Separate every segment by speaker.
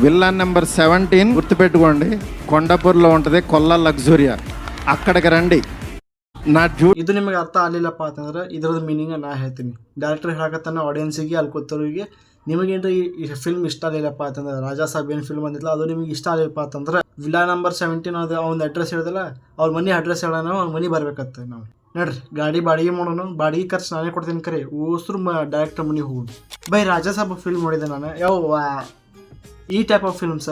Speaker 1: Villa number 17 గుర్తుపెట్టుకోండి. కొండాపూర్లో ఉంటుంది కొల్ల లగ్జూరియా. అక్కడికి రండి. ನಾ
Speaker 2: ಇದು ನಿಮಗೆ ಅರ್ಥ ಆಗಲಿಲ್ಲಪ್ಪ ಅಂತಂದ್ರೆ ಇದರದ ಮೀನಿಂಗ್ ನಾ ಹೇಳ್ತೀನಿ. ಡೈರೆಕ್ಟರ್ ಹೇಳಕತ್ತಾನ ಆಡಿಯನ್ಸಿಗೆ, ಅಲ್ಲಿ ಕೂತವ್ರಿಗೆ ನಿಮಗೇನು ಈ ಫಿಲ್ಮ್ ಇಷ್ಟ ಆಗಲಿಲ್ಲಪ್ಪ ಅಂತಂದ್ರೆ, ರಾಜಾ ಸಾಬ್ ಏನು ಫಿಲ್ಮ್ ಅಂದಿಲ್ಲ ಅದು ನಿಮಗೆ ಇಷ್ಟ ಆಗಲಿಲ್ಲಪ್ಪ ಅಂತಂದ್ರೆ, ವಿಲ್ಲಾ ನಂಬರ್ 17 ಅದು ಅವ್ನ ಅಡ್ರೆಸ್ ಹೇಳಿದಲ್ಲ, ಅವ್ರ ಮನೆ ಅಡ್ರೆಸ್ ಹೇಳೋಣ, ಅವ್ರ ಮನೆ ಬರ್ಬೇಕತ್ತ. ನಾವು ನೋಡ್ರಿ ಗಾಡಿ ಬಾಡಿಗೆ ಮಾಡೋಣ, ಬಾಡಿಗೆ ಖರ್ಚು ನಾನೇ ಕೊಡ್ತೀನಿ. ಕರೆ ಓಸ್ರು ಡೈರೆಕ್ಟರ್ ಮನೆಗೆ ಹೋಗೋದು. ಬೈ ರಾಜಾ ಸಾಬ್ ಫಿಲ್ಮ್ ನೋಡಿದೆ ನಾನು. ಈ ಟೈಪ್ ಆಫ್ ಫಿಲ್ಮ್ಸ್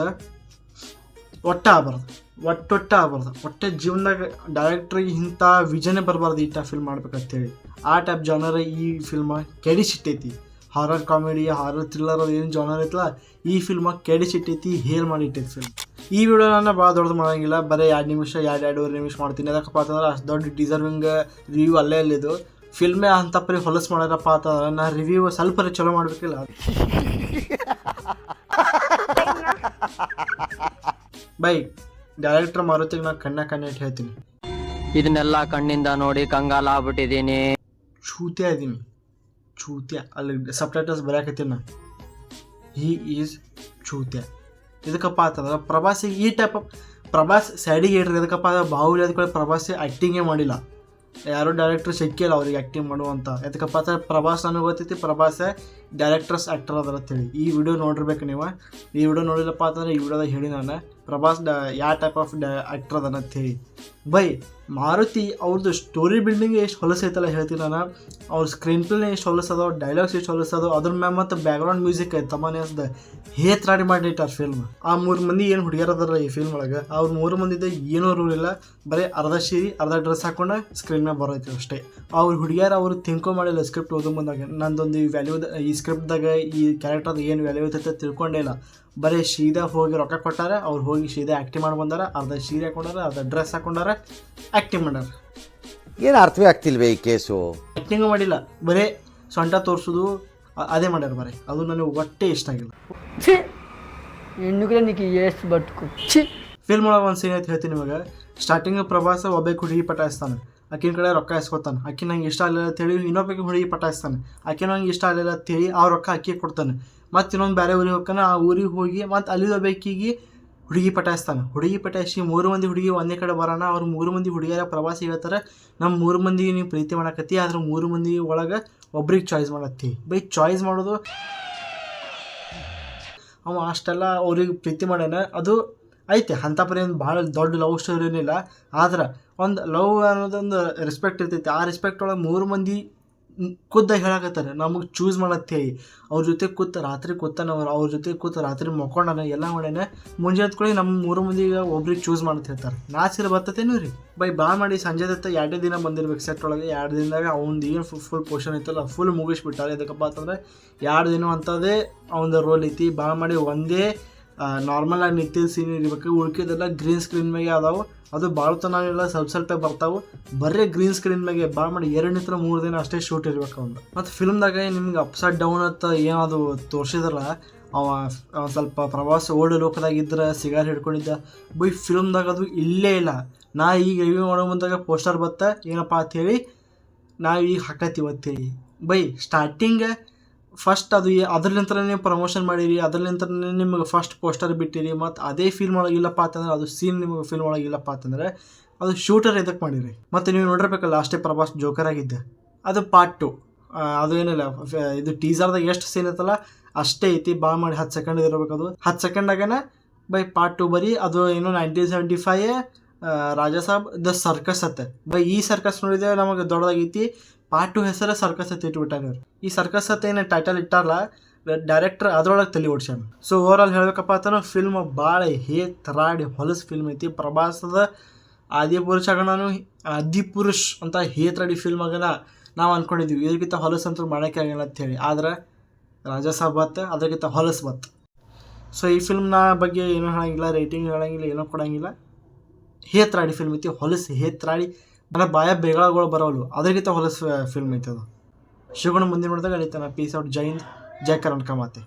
Speaker 2: ಒಟ್ಟ ಆಗಬಾರ್ದು. ಒಟ್ಟೆ ಜೀವನದಾಗ ಡೈರೆಕ್ಟ್ರಿಗೆ ಇಂಥ ವಿಜನೇ ಬರಬಾರ್ದು ಈ ಟೈಪ್ ಫಿಲ್ಮ್ ಮಾಡ್ಬೇಕಂತೇಳಿ. ಆ ಟೈಪ್ ಜಾನರ್ ಈ ಫಿಲ್ಮ ಕೆಡಿಸಿಟ್ಟೈತಿ. ಹಾರರ್ ಕಾಮಿಡಿ, ಹಾರರ್ ಥ್ರಿಲ್ಲರ್ ಅದು ಏನು ಜಾನರ್ ಐತಲ್ಲ, ಈ ಫಿಲ್ಮ ಕೆಡಿಸಿಟ್ಟೈತಿ, ಹೇಲ್ ಮಾಡಿಟ್ಟೈತಿ ಫಿಲ್ಮ್. ಈ ವಿಡಿಯೋ ನಾನು ಭಾಳ ದೊಡ್ಡದು ಮಾಡೋಂಗಿಲ್ಲ, ಬರೀ 2 ನಿಮಿಷ 2-2.5 ನಿಮಿಷ ಮಾಡ್ತೀನಿ. ಅದಕ್ಕಪ್ಪ ಅಂತಂದ್ರೆ ಅಷ್ಟು ದೊಡ್ಡ ಡಿಸರ್ವಿಂಗ್ ರಿವ್ಯೂ ಅಲ್ಲೇ ಅಲ್ಲಿದ್ದು ಫಿಲ್ಮೇ ಅಂತ ಪರಿ ಹೊಲಸು ಮಾಡ್ಯಾರಪ್ಪ ಅಂತಂದ್ರೆ ನಾ ರಿವ್ಯೂ ಸ್ವಲ್ಪ ಚಲೋ ಮಾಡಬೇಕಿಲ್ಲ. ಬೈ ಡೈರೆಕ್ಟರ್ ಮಾರುತಿಗೆ ನಾನು ಕಣ್ಣಿಟ್ಟು ಹೇಳ್ತೀನಿ,
Speaker 3: ಇದನ್ನೆಲ್ಲ ಕಣ್ಣಿಂದ ನೋಡಿ ಕಂಗಾಲ ಆಗ್ಬಿಟ್ಟಿದ್ದೀನಿ,
Speaker 2: ಚೂತ್ಯ ಇದ್ದೀನಿ. ಅಲ್ಲಿ ಸಬ್ ಟೈಟಲ್ಸ್ ಬರೆಯಕತ್ತೀನಿ ನಾನು, ಹಿ ಈಸ್ ಚೂತ್ಯ. ಇದಕ್ಕಪ್ಪ ಅಂತಂದ್ರೆ ಪ್ರಭಾಸಿಗೆ ಈ ಟೈಪ್ ಆಫ್ ಪ್ರಭಾಸ್ ಸೈಡಿಗೆ ಇಡ್ರಿ. ಇದಕ್ಕಪ್ಪ ಬಾಹುಬಲಿ ಆದ ಪ್ರಭಾಸಿ ಆ್ಯಕ್ಟಿಂಗೇ ಮಾಡಿಲ್ಲ, ಯಾರೋ ಡೈರೆಕ್ಟರ್ ಸಿಕ್ಕಿಲ್ಲ ಅವ್ರಿಗೆ ಆ್ಯಕ್ಟಿಂಗ್ ಮಾಡುವಂಥ. ಅದಕ್ಕಪ್ಪ ಅಂತ ಪ್ರಭಾಸ್ ನನಗೆ ಗೊತ್ತೈತಿ, ಪ್ರಭಾಸೇ ಡೈರೆಕ್ಟರ್ಸ್ ಆ್ಯಕ್ಟರ್ ಅದರ ಅಂತೇಳಿ. ಈ ವಿಡಿಯೋ ನೋಡಿರ್ಬೇಕು ನೀವು. ಈ ವಿಡಿಯೋ ನೋಡಿಲ್ಲಪ್ಪ ಅಂತಂದ್ರೆ ಈ ವಿಡಿಯೋದಾಗ ಹೇಳಿ ನಾನು ಪ್ರಭಾಸ್ ಯಾವ ಟೈಪ್ ಆಫ್ ಆ್ಯಕ್ಟರ್ ಅದನ್ನ ಅಂತೇಳಿ. ಬೈ ಮಾರುತಿ ಅವ್ರದ್ದು ಸ್ಟೋರಿ ಬಿಲ್ಡಿಂಗ್ ಎಷ್ಟು ಹೊಲಸೈತಲ್ಲ ಹೇಳ್ತೀನಿ ನಾನು. ಅವ್ರ ಸ್ಕ್ರೀನ್ ಪ್ಲೇನೇ ಎಷ್ಟು ಹೊಲಸದೋ, ಡೈಲಾಗ್ಸ್ ಎಷ್ಟು ಹೊಲಸದೋ, ಅದ್ರ ಮ್ಯಾಗ ಮತ್ತು ಬ್ಯಾಕ್ಗ್ರೌಂಡ್ ಮ್ಯೂಸಿಕ್ ಐತೆ ತಮ್ಮನೇ ಅನ್ಸ್ದೆ ಹೇತ್ರಾಡಿ ಮಾಡಿಟ್ಟಾರ ಫಿಲ್ಮ್. ಆ 3 ಮಂದಿ ಏನು ಹುಡುಗಿಯರದಾರ ಈ ಫಿಲ್ಮ್ ಒಳಗೆ, ಅವ್ರ 3 ಮಂದಿದ ಏನೂ ರೂಲ್ ಇಲ್ಲ, ಬರೀ ಅರ್ಧ ಸೀರೆ ಅರ್ಧ ಡ್ರೆಸ್ ಹಾಕೊಂಡು ಸ್ಕ್ರೀನ್ ಮ್ಯಾಗ ಬರೋಯ್ತು ಅಷ್ಟೇ. ಅವ್ರ ಹುಡುಗಿಯರು ಅವ್ರು ತಿಳ್ಕೊ ಮಾಡಿಲ್ಲ ಸ್ಕ್ರಿಪ್ಟ್ ಓದೋ ಮುಂದಾಗ. ನಂದೊಂದು ವ್ಯಾಲ್ಯೂ ಈ ಸ್ಕ್ರಿಪ್ಟ್ದಾಗ ಈ ಕ್ಯಾರೆಕ್ಟರ್ದು ಏನು ವ್ಯಾಲ್ಯೂ ಐತೆ ತಿಳ್ಕೊಂಡೇ ಇಲ್ಲ. ಬರೀ ಸೀದಾ ಹೋಗಿ ರೊಕ್ಕ ಕೊಟ್ಟಾರ, ಅವ್ರು ಹೋಗಿ ಸೀದಾ ಆ್ಯಕ್ಟಿಂಗ್ ಮಾಡಿ ಬಂದಾರ. ಅರ್ಧ ಸೀರೆ ಹಾಕೊಂಡಾರ, ಅರ್ಧ ಡ್ರೆಸ್ ಹಾಕೊಂಡಾರ, ಆ್ಯಕ್ಟಿಂಗ್ ಮಾಡ್ಯಾರ.
Speaker 4: ಏನು ಅರ್ಥವೇ ಆಗ್ತಿಲ್ವೇ ಈ ಕೇಸು?
Speaker 2: ಆ್ಯಕ್ಟಿಂಗು ಮಾಡಿಲ್ಲ, ಬರೀ ಸೊಂಟ ತೋರಿಸೋದು ಅದೇ ಮಾಡ್ಯಾರ. ಬರೀ ಅದು ನನಗೆ ಒಟ್ಟೆ ಇಷ್ಟ ಆಗಿಲ್ಲ. ಫಿಲ್ಮ್ ಒಳಗೆ ಒಂದು ಸೀನ್ ಐತೆ ಹೇಳ್ತೀನಿ ನಿಮಗೆ. ಸ್ಟಾರ್ಟಿಂಗ್ ಪ್ರಭಾಸ ಒಬ್ಬ ಹುಡುಗಿ ಪಟಾಯಿಸ್ತಾನೆ, ಆಕಿನ ಕಡೆ ರೊಕ್ಕ ಇಸ್ಕೊತಾನೆ. ಆಕಿ ನಂಗೆ ಇಷ್ಟ ಆಗಲಿಲ್ಲ ಅಂತೇಳಿ ಇನ್ನೊಬ್ಬಕ್ಕೆ ಹುಡುಗಿ ಪಟಾಯಿಸ್ತಾನೆ. ಆಕೆ ನಂಗೆ ಇಷ್ಟ ಆಗಲಿಲ್ಲ ಅಂತೇಳಿ ಆ ರೊಕ್ಕ ಅಕ್ಕಿ ಕೊಡ್ತಾನೆ. ಮತ್ತು ಇನ್ನೊಂದು ಬೇರೆ ಊರಿಗೆ ಹೋಗ್ತಾನೆ. ಆ ಊರಿಗೆ ಹೋಗಿ ಮತ್ತು ಅಲ್ಲಿದ್ದೊಬ್ಬಕಿಗೆ ಹುಡುಗಿ ಪಟಾಯಿಸ್ತಾನೆ. ಹುಡುಗಿ ಪಟಾಯಿಸಿ 3 ಮಂದಿ ಹುಡುಗಿ ಒಂದೇ ಕಡೆ ಬರೋಣ. ಅವ್ರು 3 ಮಂದಿ ಹುಡುಗಿಯರ ಪ್ರವಾಸಿ ಹೇಳ್ತಾರೆ, ನಮ್ಮ 3 ಮಂದಿಗೆ ನೀವು ಪ್ರೀತಿ ಮಾಡಕತ್ತಿ, ಆದ್ರೆ 3 ಮಂದಿ ಒಳಗೆ ಒಬ್ರಿಗೆ ಚಾಯ್ಸ್ ಮಾಡತ್ತಿ. ಬೈ ಚಾಯ್ಸ್ ಮಾಡೋದು ಅವ ಅಷ್ಟೆಲ್ಲ ಅವ್ರಿಗೆ ಪ್ರೀತಿ ಮಾಡ್ಯಾನ, ಅದು ಐತೆ. ಅಂಥ ಪರಿ ಒಂದು ಭಾಳ ದೊಡ್ಡ ಲವ್ ಸ್ಟೋರಿ ಏನಿಲ್ಲ, ಆದ್ರೆ ಒಂದು ಲವ್ ಅನ್ನೋದೊಂದು ರೆಸ್ಪೆಕ್ಟ್ ಇರ್ತೈತಿ. ಆ ರೆಸ್ಪೆಕ್ಟ್ ಒಳಗೆ 3 ಮಂದಿ ಖುದ್ದಾಗಿ ಹೇಳಕತ್ತಾರೆ ನಮಗೆ ಚೂಸ್ ಮಾಡತ್ತೇಳಿ. ಅವ್ರ ಜೊತೆ ರಾತ್ರಿ ಕೂತಾನ, ಅವ್ರ ಜೊತೆ ರಾತ್ರಿ ಮಕ್ಕೊಂಡಾನ, ಎಲ್ಲ ಮಾಡ್ಯಾನ. ಮುಂಜಾನೆ ಕೂಡ ನಮ್ಮ 3 ಮಂದಿಗೆ ಒಬ್ರಿಗೆ ಚೂಸ್ ಮಾಡಂತ ಹೇಳ್ತಾರೆ. ನಾಚಿರ ಬರ್ತತೇನು ರೀ ಬೈ ಭಾಳ ಮಾಡಿ. ಸಂಜೆ ದತ್ತ 2 ದಿನ ಬಂದಿರ್ಬೇಕು ಸೆಟ್ ಒಳಗೆ. 2 ದಿನದಾಗ ಅವ್ನು ಏನು ಫುಲ್ ಪೋರ್ಷನ್ ಐತಲ್ಲ ಫುಲ್ ಮುಗಿಸ್ಬಿಟ್ಟಾರೆ. ಇದಕ್ಕಪ್ಪ ಅಂತಂದರೆ 2 ದಿನ ಅಂತದೇ ಅವನದು ರೋಲ್ ಐತಿ. ಭಾಳ ಮಾಡಿ ಒಂದೇ ನಾರ್ಮಲ್ ಆಗಿ ನಿಂತಿದ್ದ ಸೀನ್ ಇರ್ಬೇಕು, ಉಳ್ಕಿದೆಲ್ಲ ಗ್ರೀನ್ ಸ್ಕ್ರೀನ್ ಮ್ಯಾಗೆ ಅದಾವೆ. ಅದು ಭಾಳ ತನಾಗೆಲ್ಲ ಸ್ವಲ್ಪ ಬರ್ತಾವೆ, ಬರೀ ಗ್ರೀನ್ ಸ್ಕ್ರೀನ್ ಮ್ಯಾಗೆ ಭಾಳ ಮಾಡಿ 2-3 ದಿನ ಅಷ್ಟೇ ಶೂಟ್ ಇರ್ಬೇಕು ಅವ್ನು. ಮತ್ತು ಫಿಲ್ಮ್ದಾಗ ನಿಮ್ಗೆ ಅಪ್ಸೈಡ್ ಡೌನ್ ಅಂತ ಏನದು ತೋರಿಸಿದ್ರಲ್ಲ, ಅವ ಸ್ವಲ್ಪ ಪ್ರವಾಸ ಓಲ್ಡ್ ಲೋಕದಾಗಿದ್ರೆ ಸಿಗಾರ್ ಹಿಡ್ಕೊಂಡಿದ್ದ. ಬೈ ಫಿಲ್ಮ್ದಾಗ ಅದು ಇಲ್ಲೇ ಇಲ್ಲ. ನಾ ಈಗ ರಿವ್ಯೂ ಮಾಡೋ ಮುಂದಾಗ ಪೋಸ್ಟರ್ ಬತ್ತ ಏನಪ್ಪ ಅಂಥೇಳಿ ನಾವು ಈಗ ಹಾಕತ್ತೀವಿ ಅಂತೇಳಿ. ಬೈ ಸ್ಟಾರ್ಟಿಂಗ್ ಫಸ್ಟ್ ಅದು ಅದ್ರಲಿಂತ ನೀವು ಪ್ರಮೋಷನ್ ಮಾಡಿರಿ, ಅದ್ರಲಿಂತ ನಿಮಗೆ ಫಸ್ಟ್ ಪೋಸ್ಟರ್ ಬಿಟ್ಟಿರಿ. ಮತ್ತು ಅದೇ ಫಿಲ್ಮ್ ಒಳಗಿಲ್ಲಪ್ಪ ಅಂತಂದ್ರೆ, ಅದು ಸೀನ್ ನಿಮಗೆ ಫಿಲ್ಮ್ ಒಳಗಿಲ್ಲಪ್ಪ ಅಂತಂದರೆ ಅದು ಶೂಟರ್ ಇದಕ್ಕೆ ಮಾಡಿರಿ. ಮತ್ತು ನೀವು ನೋಡಿರ್ಬೇಕಲ್ಲ ಅಷ್ಟೇ ಪ್ರಭಾಸ್ ಜೋಕರ್ ಆಗಿದ್ದೆ. ಅದು ಪಾರ್ಟ್ 2. ಅದು ಏನಿಲ್ಲ, ಇದು ಟೀಸರ್ದಾಗ ಎಷ್ಟು ಸೀನ್ ಐತಲ್ಲ ಅಷ್ಟೇ ಐತಿ. ಭಾಳ ಮಾಡಿ 10 ಸೆಕೆಂಡ್ ಇರಬೇಕು. ಅದು 10 ಸೆಕೆಂಡಾಗನ ಬೈ ಪಾರ್ಟ್ 2 ಬರೀ. ಅದು ಏನು 1975 ರಾಜಾ ಸಾಬ್ ದ ಸರ್ಕಸ್ ಅತ್ತೆ. ಬೈ ಈ ಸರ್ಕಸ್ ನೋಡಿದ್ರೆ ನಮಗೆ ದೊಡ್ಡದಾಗೈತಿ. ಪಾರ್ಟ್ 2 ಹೆಸರೇ ಸರ್ಕಸ್ ಅಂತ ಇಟ್ಬಿಟ್ಟಾರೆ ಇವ್ರು. ಈ ಸರ್ಕಸ್ ಅಂತ ಏನು ಟೈಟಲ್ ಇಟ್ಟಾರಲ್ಲ, ಡೈರೆಕ್ಟರ್ ಅದ್ರೊಳಗೆ ತಲೆ ಓಡ್ಸ್ಯಾನ. ಸೊ ಓವರಾಲ್ ಹೇಳ್ಬೇಕಪ್ಪ ಅಂತಂದ್ರೆ ಫಿಲ್ಮ್ ಭಾಳ ಹೇತ್ರಾಡಿ ಹೊಲಸು ಫಿಲ್ಮ್ ಐತಿ. ಪ್ರಭಾಸದ ಆದಿಪುರುಷಗಣನು ಆದಿಪುರುಷ್ ಅಂತ ಹೇತ್ರಾಡಿ ಫಿಲ್ಮ್ ಆಗನ ನಾವು ಅಂದ್ಕೊಂಡಿದ್ವಿ. ಇದಕ್ಕಿಂತ ಹೊಲಸು ಅಂತೂ ಮಾಡೋಕ್ಕೆ ಆಗಿಲ್ಲ ಅಂತೇಳಿ. ಆದ್ರೆ ರಾಜಾ ಸಾಬ್ ಬತ್ತು, ಅದಕ್ಕಿಂತ ಹೊಲಸು ಬತ್ತು. ಸೊ ಈ ಫಿಲ್ಮ್ನ ಬಗ್ಗೆ ಏನೂ ಹೇಳಂಗಿಲ್ಲ, ರೇಟಿಂಗ್ ಹೇಳಂಗಿಲ್ಲ, ಏನೂ ಕೊಡೋಂಗಿಲ್ಲ. ಹೇತ್ರಾಡಿ ಫಿಲ್ಮ್ ಐತಿ, ಹೊಲಸು ಹೇತ್ರಾಡಿ. ನನ್ನ ಬಾಯ ಬೇಗಳಗಳು ಬರೋಲ್ಲ, ಅದಕ್ಕಿಂತ ಹೊಲಸು ಫಿಲ್ಮ್ ಐತೆ ಅದು. ಶಿವಗಣ ಮುಂದಿನ ನೋಡಿದಾಗ ಅಳಿತಾನೆ. Peace out. ಜೈ ಹಿಂದ್, ಜೈ ಕರ್ನಾಟಕ ಮಾತೆ.